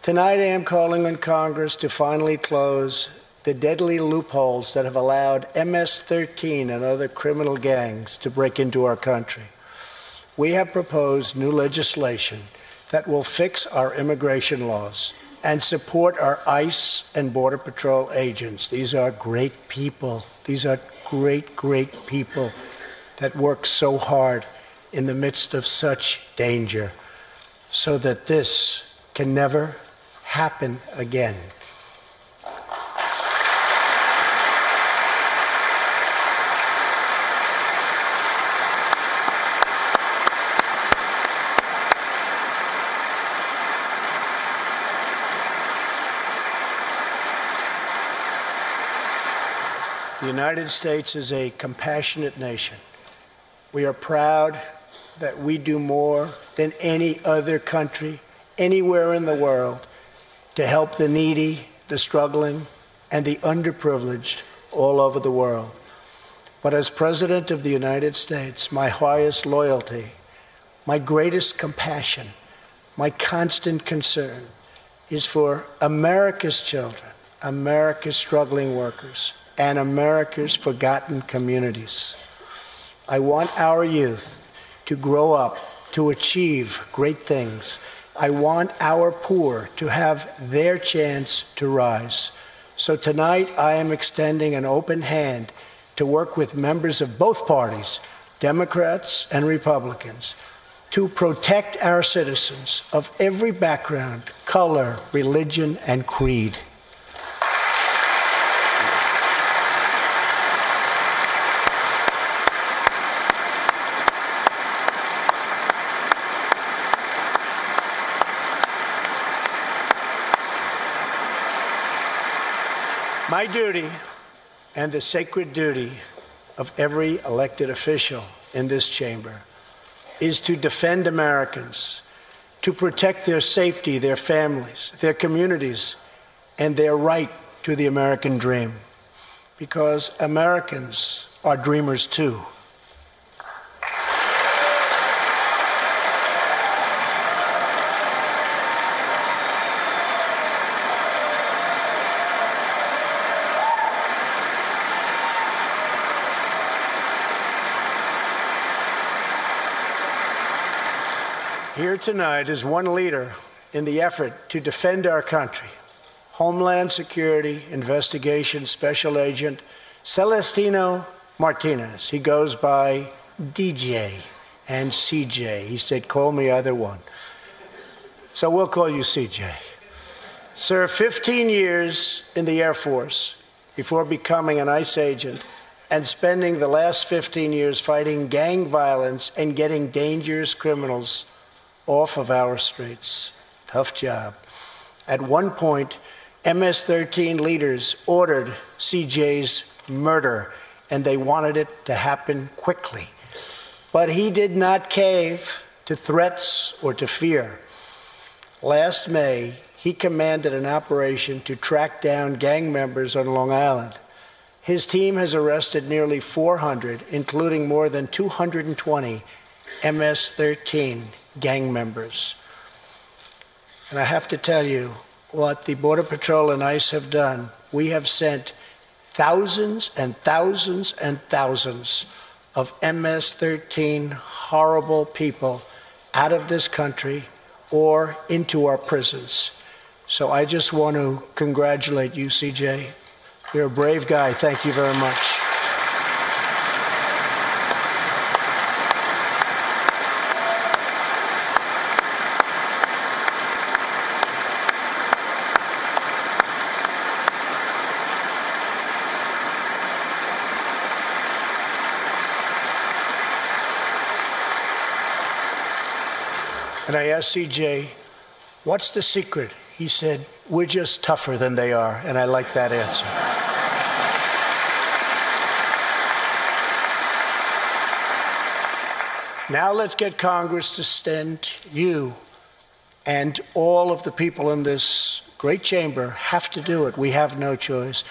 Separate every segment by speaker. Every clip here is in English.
Speaker 1: Tonight I am calling on Congress to finally close the deadly loopholes that have allowed MS-13 and other criminal gangs to break into our country. We have proposed new legislation that will fix our immigration laws and support our ICE and Border Patrol agents. These are great people. These are great, great people that work so hard in the midst of such danger, so that this can never happen again. The United States is a compassionate nation. We are proud that we do more than any other country anywhere in the world to help the needy, the struggling, and the underprivileged all over the world. But as President of the United States, my highest loyalty, my greatest compassion, my constant concern is for America's children, America's struggling workers, and America's forgotten communities. I want our youth to grow up, to achieve great things. I want our poor to have their chance to rise. So tonight I am extending an open hand to work with members of both parties, Democrats and Republicans, to protect our citizens of every background, color, religion, and creed. My duty, and the sacred duty of every elected official in this chamber, is to defend Americans, to protect their safety, their families, their communities, and their right to the American dream. Because Americans are dreamers too. Here tonight is one leader in the effort to defend our country, Homeland Security Investigation Special Agent Celestino Martinez. He goes by DJ and CJ. He said, call me either one. So we'll call you CJ. Served 15 years in the Air Force before becoming an ICE agent and spending the last 15 years fighting gang violence and getting dangerous criminals off of our streets. Tough job. At one point, MS-13 leaders ordered CJ's murder, and they wanted it to happen quickly. But he did not cave to threats or to fear. Last May, he commanded an operation to track down gang members on Long Island. His team has arrested nearly 400, including more than 220 MS-13 gang members. And I have to tell you what the Border Patrol and ICE have done. We have sent thousands and thousands and thousands of MS-13 horrible people out of this country or into our prisons. So I just want to congratulate you, CJ. You're a brave guy. Thank you very much. And I asked CJ, what's the secret? He said, we're just tougher than they are. And I like that answer. Now let's get Congress to send you, and all of the people in this great chamber have to do it. We have no choice.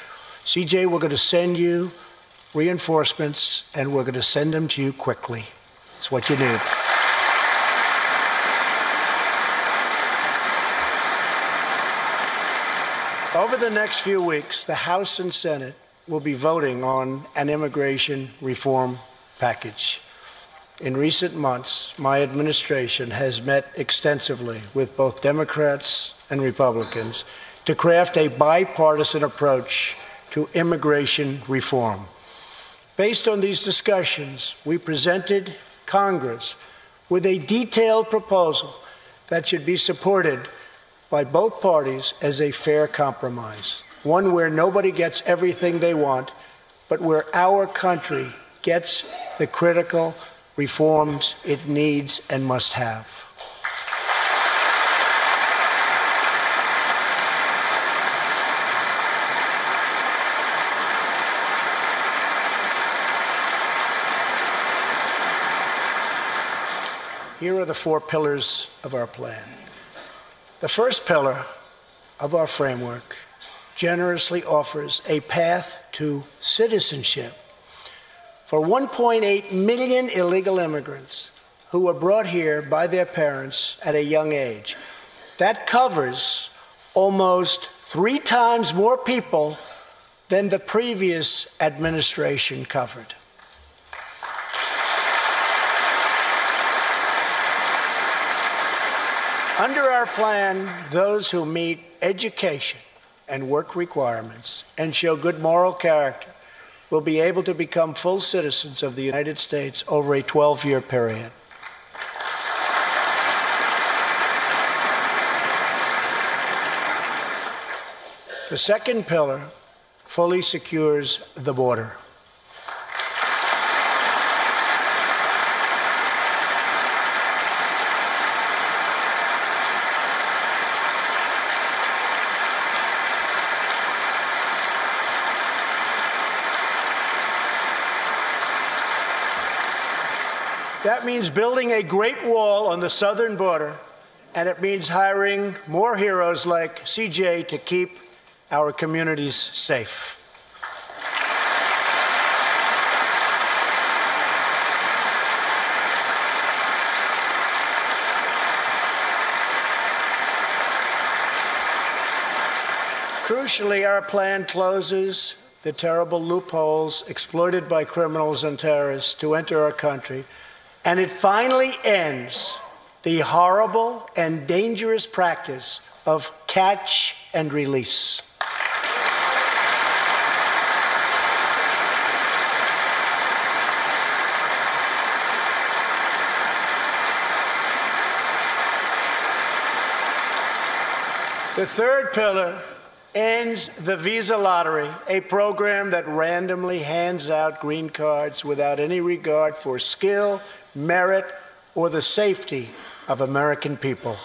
Speaker 1: CJ, we're going to send you reinforcements, and we're going to send them to you quickly. It's what you need. Over the next few weeks, the House and Senate will be voting on an immigration reform package. In recent months, my administration has met extensively with both Democrats and Republicans to craft a bipartisan approach to immigration reform. Based on these discussions, we presented Congress with a detailed proposal that should be supported by both parties as a fair compromise, one where nobody gets everything they want, but where our country gets the critical reforms it needs and must have. Here are the 4 pillars of our plan. The first pillar of our framework generously offers a path to citizenship for 1.8 million illegal immigrants who were brought here by their parents at a young age. That covers almost 3 times more people than the previous administration covered. Under our plan, those who meet education and work requirements and show good moral character will be able to become full citizens of the United States over a 12-year period. The second pillar fully secures the border. That means building a great wall on the southern border, and it means hiring more heroes like CJ to keep our communities safe. Crucially, our plan closes the terrible loopholes exploited by criminals and terrorists to enter our country, and it finally ends the horrible and dangerous practice of catch and release. The third pillar ends the visa lottery, a program that randomly hands out green cards without any regard for skill, merit, or the safety of American people.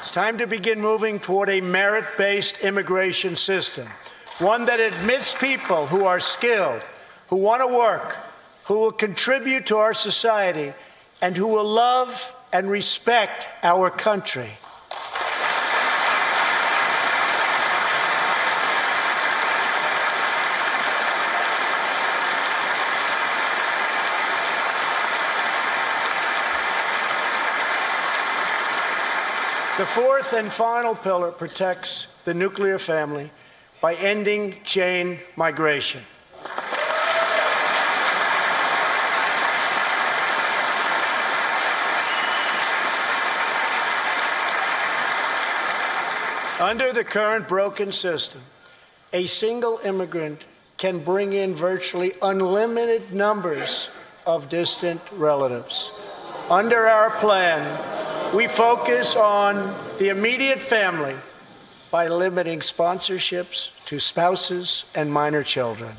Speaker 1: It's time to begin moving toward a merit-based immigration system, one that admits people who are skilled, who want to work, who will contribute to our society, and who will love and respect our country. The fourth and final pillar protects the nuclear family by ending chain migration. Under the current broken system, a single immigrant can bring in virtually unlimited numbers of distant relatives. Under our plan, we focus on the immediate family by limiting sponsorships to spouses and minor children.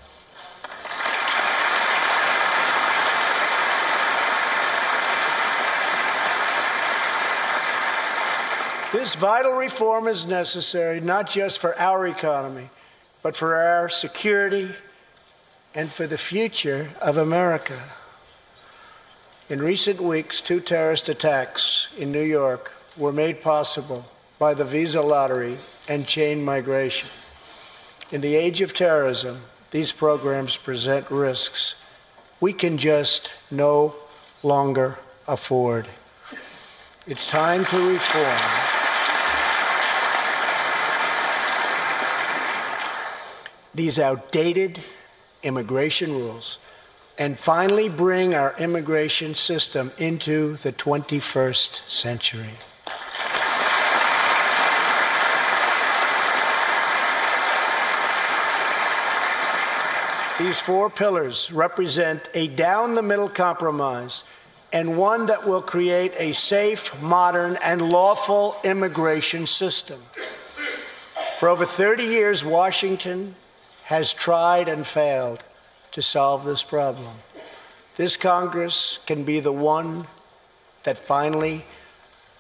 Speaker 1: This vital reform is necessary not just for our economy, but for our security and for the future of America. In recent weeks, 2 terrorist attacks in New York were made possible by the visa lottery and chain migration. In the age of terrorism, these programs present risks we can just no longer afford. It's time to reform these outdated immigration rules and finally bring our immigration system into the 21st century. These four pillars represent a down-the-middle compromise and one that will create a safe, modern, and lawful immigration system. For over 30 years, Washington has tried and failed to solve this problem. This Congress can be the one that finally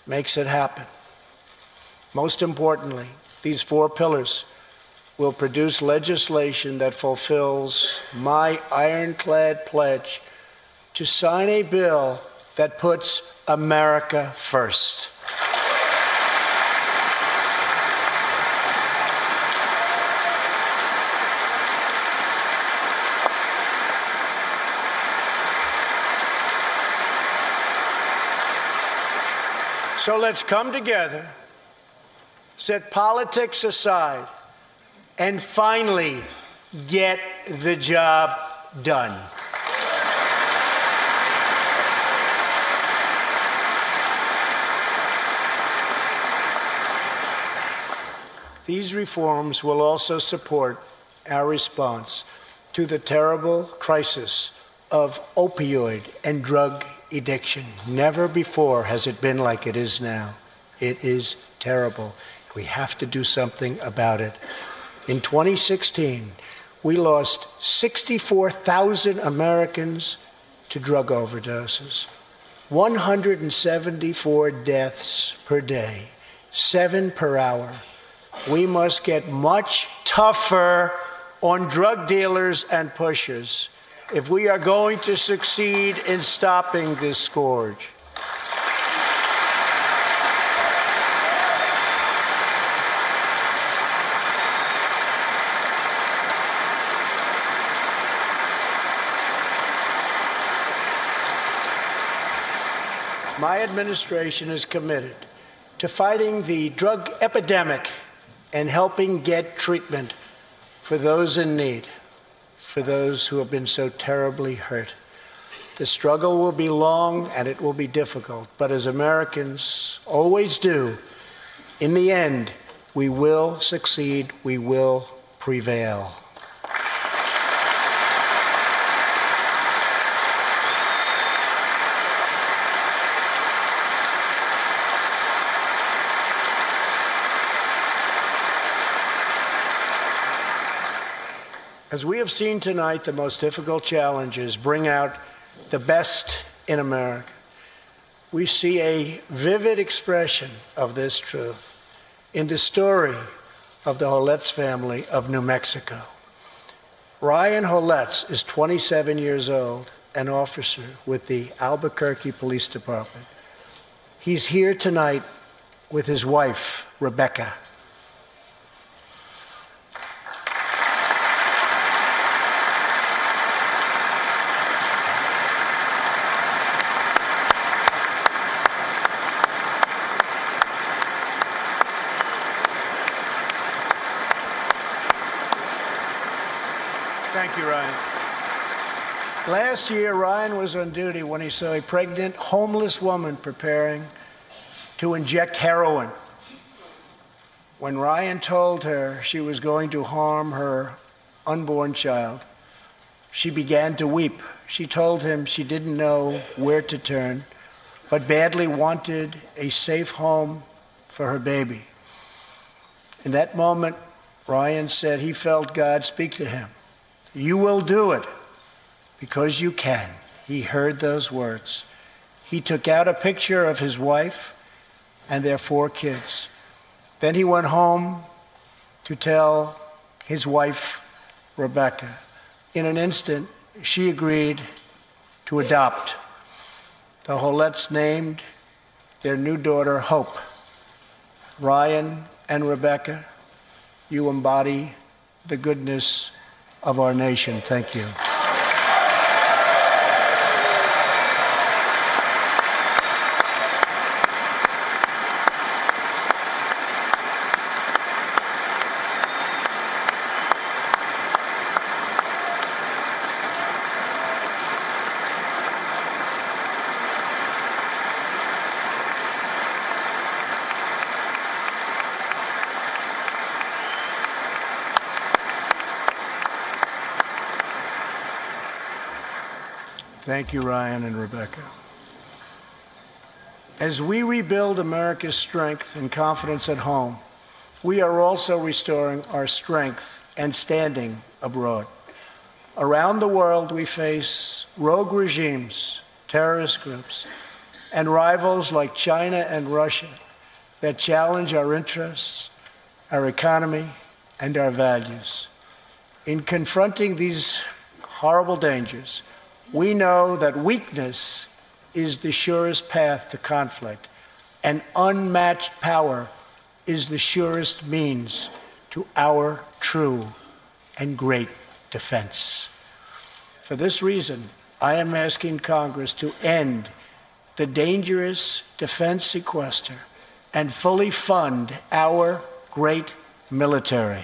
Speaker 1: makes it happen. Most importantly, these four pillars will produce legislation that fulfills my ironclad pledge to sign a bill that puts America first. So let's come together, set politics aside, and finally get the job done. These reforms will also support our response to the terrible crisis of opioid and drug addiction. Never before has it been like it is now. It is terrible. We have to do something about it. In 2016, we lost 64,000 Americans to drug overdoses, 174 deaths per day, 7 per hour. We must get much tougher on drug dealers and pushers if we are going to succeed in stopping this scourge. My administration is committed to fighting the drug epidemic and helping get treatment for those in need, for those who have been so terribly hurt. The struggle will be long and it will be difficult, but as Americans always do, in the end, we will succeed, we will prevail. As we have seen tonight, the most difficult challenges bring out the best in America. We see a vivid expression of this truth in the story of the Holetz family of New Mexico. Ryan Holetz is 27 years old, an officer with the Albuquerque Police Department. He's here tonight with his wife, Rebecca. Thank you, Ryan. Last year, Ryan was on duty when he saw a pregnant, homeless woman preparing to inject heroin. When Ryan told her she was going to harm her unborn child, she began to weep. She told him she didn't know where to turn, but badly wanted a safe home for her baby. In that moment, Ryan said he felt God speak to him. You will do it because you can. He heard those words. He took out a picture of his wife and their 4 kids. Then he went home to tell his wife, Rebecca. In an instant, she agreed to adopt. The Holetz named their new daughter Hope. Ryan and Rebecca, you embody the goodness of our nation. Thank you. Thank you, Ryan and Rebecca. As we rebuild America's strength and confidence at home, we are also restoring our strength and standing abroad. Around the world, we face rogue regimes, terrorist groups, and rivals like China and Russia that challenge our interests, our economy, and our values. In confronting these horrible dangers, we know that weakness is the surest path to conflict, and unmatched power is the surest means to our true and great defense. For this reason, I am asking Congress to end the dangerous defense sequester and fully fund our great military.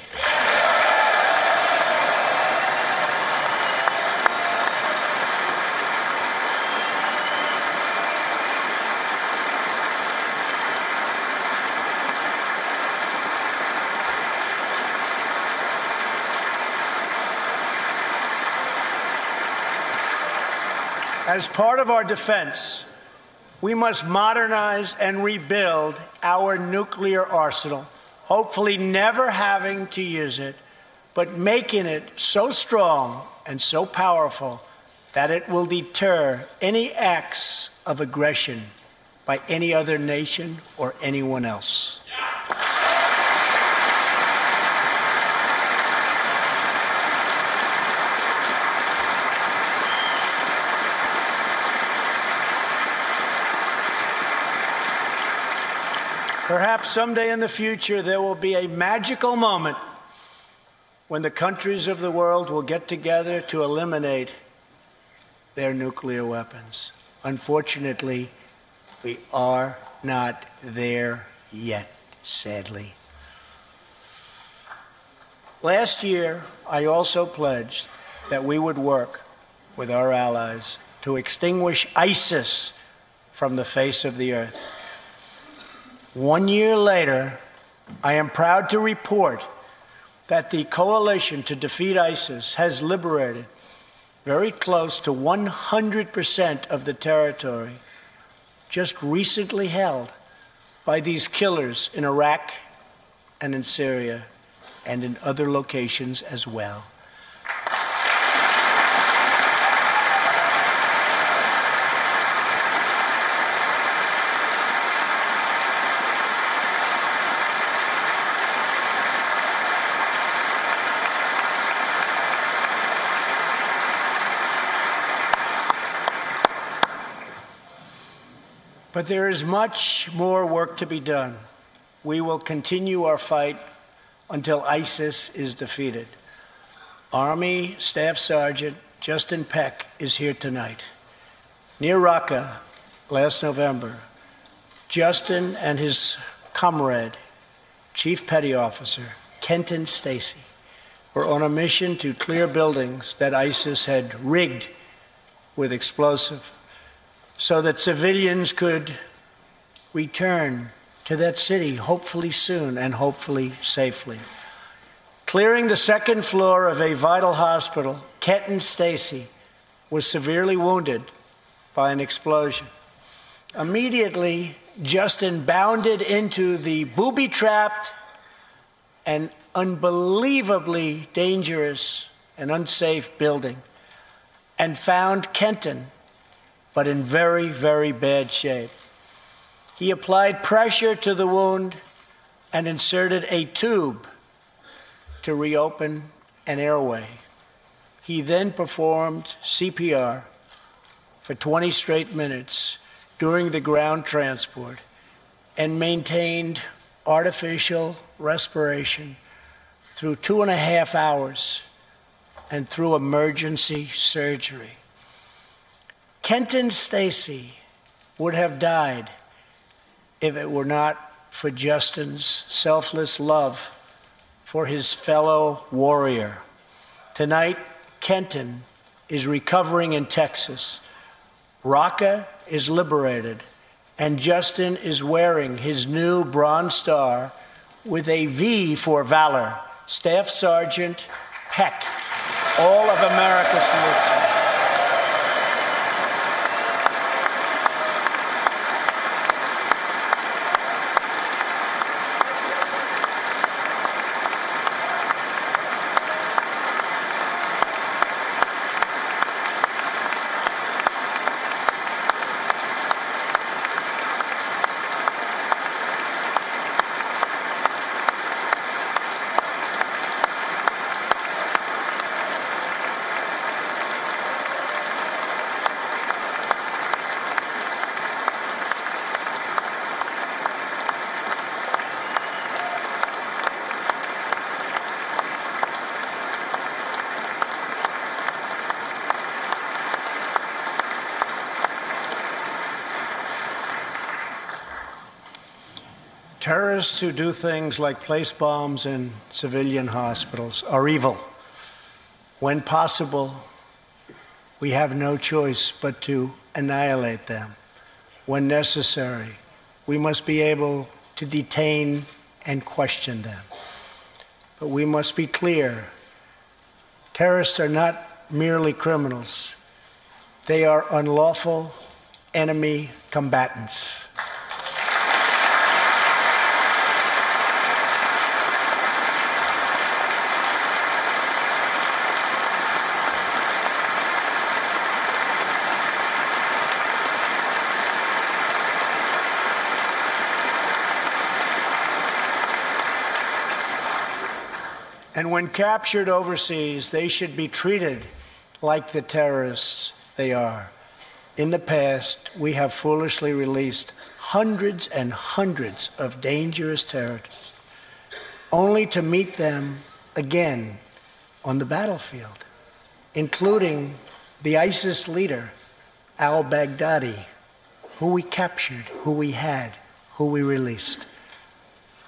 Speaker 1: As part of our defense, we must modernize and rebuild our nuclear arsenal, hopefully never having to use it, but making it so strong and so powerful that it will deter any acts of aggression by any other nation or anyone else. Perhaps someday in the future there will be a magical moment when the countries of the world will get together to eliminate their nuclear weapons. Unfortunately, we are not there yet, sadly. Last year, I also pledged that we would work with our allies to extinguish ISIS from the face of the earth. 1 year later, I am proud to report that the coalition to defeat ISIS has liberated very close to 100% of the territory just recently held by these killers in Iraq and in Syria and in other locations as well. But there is much more work to be done. We will continue our fight until ISIS is defeated. Army Staff Sergeant Justin Peck is here tonight. Near Raqqa last November, Justin and his comrade, Chief Petty Officer Kenton Stacy, were on a mission to clear buildings that ISIS had rigged with explosive, so that civilians could return to that city, hopefully soon and hopefully safely. Clearing the second floor of a vital hospital, Kenton Stacy was severely wounded by an explosion. Immediately, Justin bounded into the booby-trapped and unbelievably dangerous and unsafe building and found Kenton, but in very, very bad shape. He applied pressure to the wound and inserted a tube to reopen an airway. He then performed CPR for 20 straight minutes during the ground transport and maintained artificial respiration through 2.5 hours and through emergency surgery. Kenton Stacy would have died if it were not for Justin's selfless love for his fellow warrior. Tonight, Kenton is recovering in Texas. Raqqa is liberated, and Justin is wearing his new Bronze Star with a V for valor. Staff Sergeant Peck, all of America salutes you. Terrorists who do things like place bombs in civilian hospitals are evil. When possible, we have no choice but to annihilate them. When necessary, we must be able to detain and question them. But we must be clear, terrorists are not merely criminals. They are unlawful enemy combatants. And when captured overseas, they should be treated like the terrorists they are. In the past, we have foolishly released hundreds and hundreds of dangerous terrorists, only to meet them again on the battlefield, including the ISIS leader, al-Baghdadi, who we captured, who we had, who we released.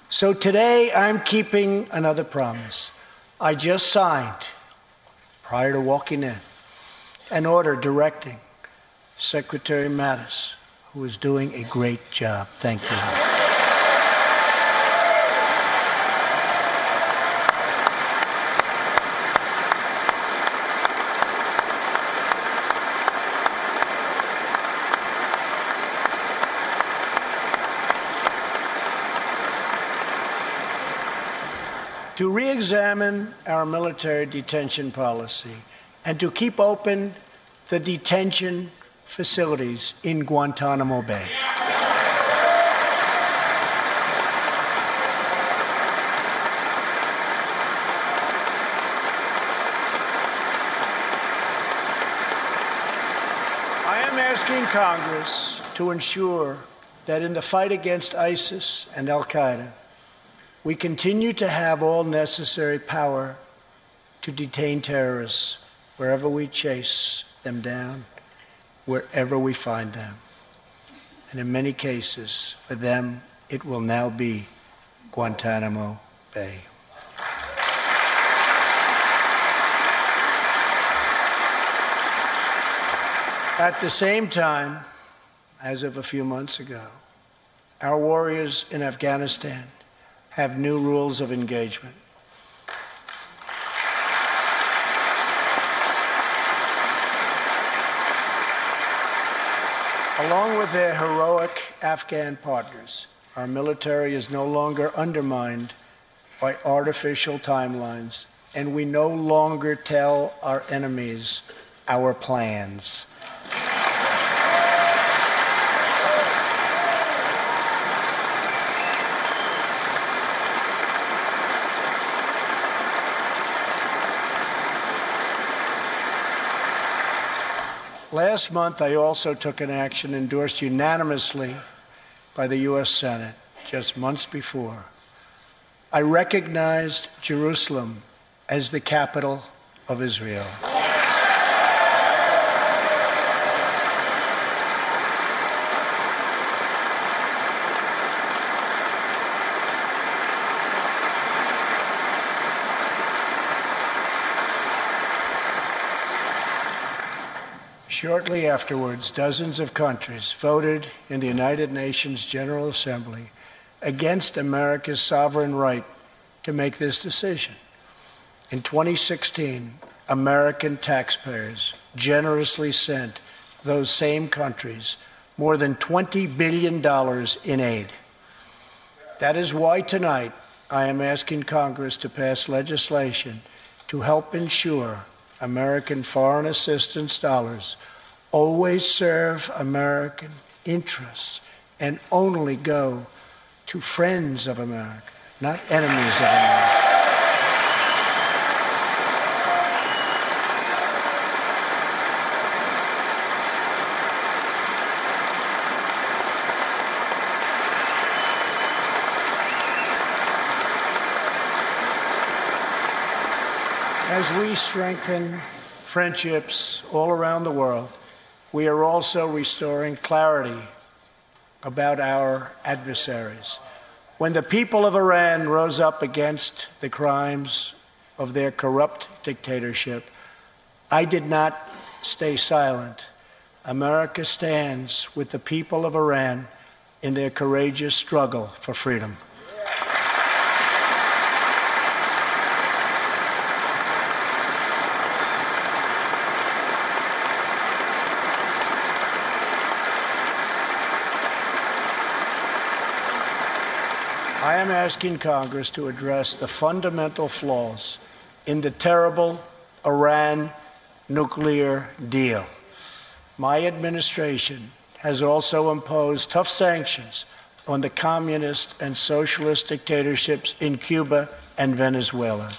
Speaker 1: So today, I'm keeping another promise. I just signed, prior to walking in, an order directing Secretary Mattis, who is doing a great job. Thank you. To re-examine our military detention policy and to keep open the detention facilities in Guantanamo Bay. I am asking Congress to ensure that in the fight against ISIS and al-Qaeda, we continue to have all necessary power to detain terrorists wherever we chase them down, wherever we find them. And in many cases, for them, it will now be Guantanamo Bay. At the same time, as of a few months ago, our warriors in Afghanistan have new rules of engagement. Along with their heroic Afghan partners, our military is no longer undermined by artificial timelines, and we no longer tell our enemies our plans. Last month, I also took an action endorsed unanimously by the U.S. Senate just months before. I recognized Jerusalem as the capital of Israel. Shortly afterwards, dozens of countries voted in the United Nations General Assembly against America's sovereign right to make this decision. In 2016, American taxpayers generously sent those same countries more than $20 billion in aid. That is why tonight I am asking Congress to pass legislation to help ensure American foreign assistance dollars always serve American interests and only go to friends of America, not enemies of America. As we strengthen friendships all around the world, we are also restoring clarity about our adversaries. When the people of Iran rose up against the crimes of their corrupt dictatorship, I did not stay silent. America stands with the people of Iran in their courageous struggle for freedom. I am asking Congress to address the fundamental flaws in the terrible Iran nuclear deal. My administration has also imposed tough sanctions on the communist and socialist dictatorships in Cuba and Venezuela.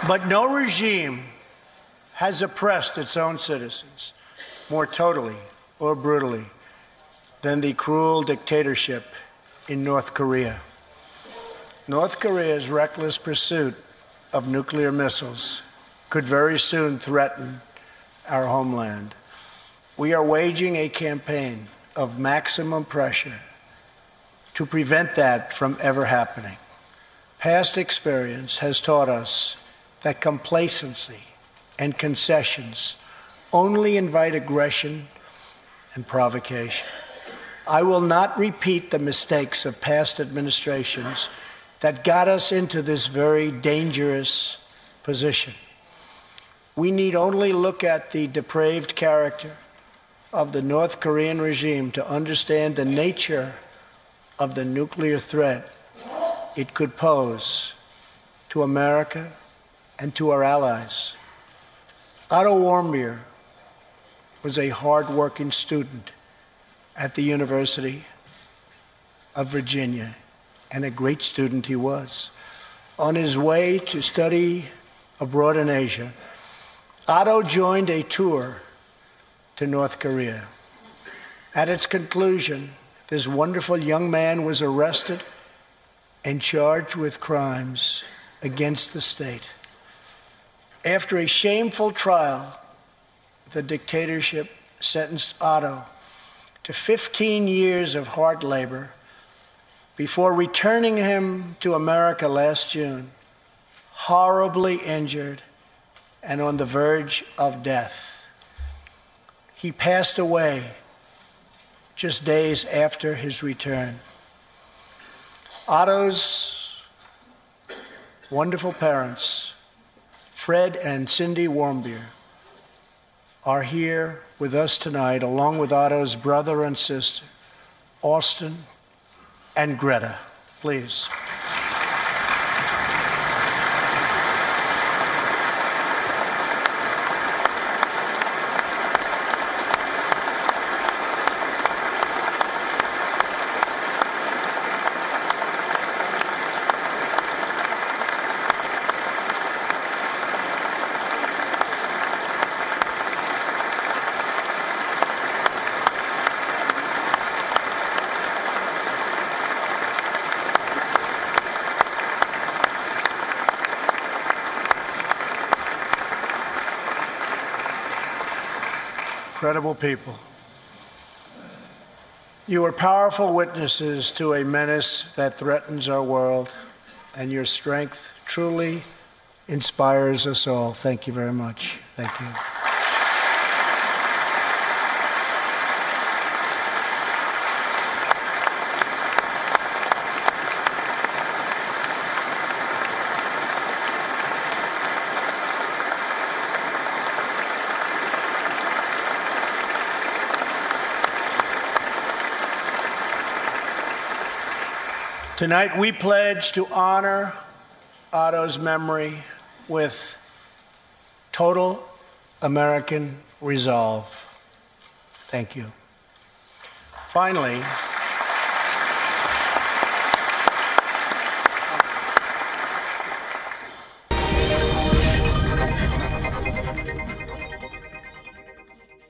Speaker 1: But no regime has oppressed its own citizens more totally or brutally than the cruel dictatorship in North Korea. North Korea's reckless pursuit of nuclear missiles could very soon threaten our homeland. We are waging a campaign of maximum pressure to prevent that from ever happening. Past experience has taught us that complacency and concessions only invite aggression and provocation. I will not repeat the mistakes of past administrations that got us into this very dangerous position. We need only look at the depraved character of the North Korean regime to understand the nature of the nuclear threat it could pose to America and to our allies. Otto Warmbier was a hard-working student at the University of Virginia, and a great student he was. On his way to study abroad in Asia, Otto joined a tour to North Korea. At its conclusion, this wonderful young man was arrested and charged with crimes against the state. After a shameful trial, the dictatorship sentenced Otto to 15 years of hard labor before returning him to America last June, horribly injured and on the verge of death. He passed away just days after his return. Otto's wonderful parents, Fred and Cindy Warmbier, are here with us tonight, along with Otto's brother and sister, Austin and Greta. Please. Incredible people. You are powerful witnesses to a menace that threatens our world, and your strength truly inspires us all. Thank you very much. Thank you. Tonight, we pledge to honor Otto's memory with total American resolve. Thank you. Finally,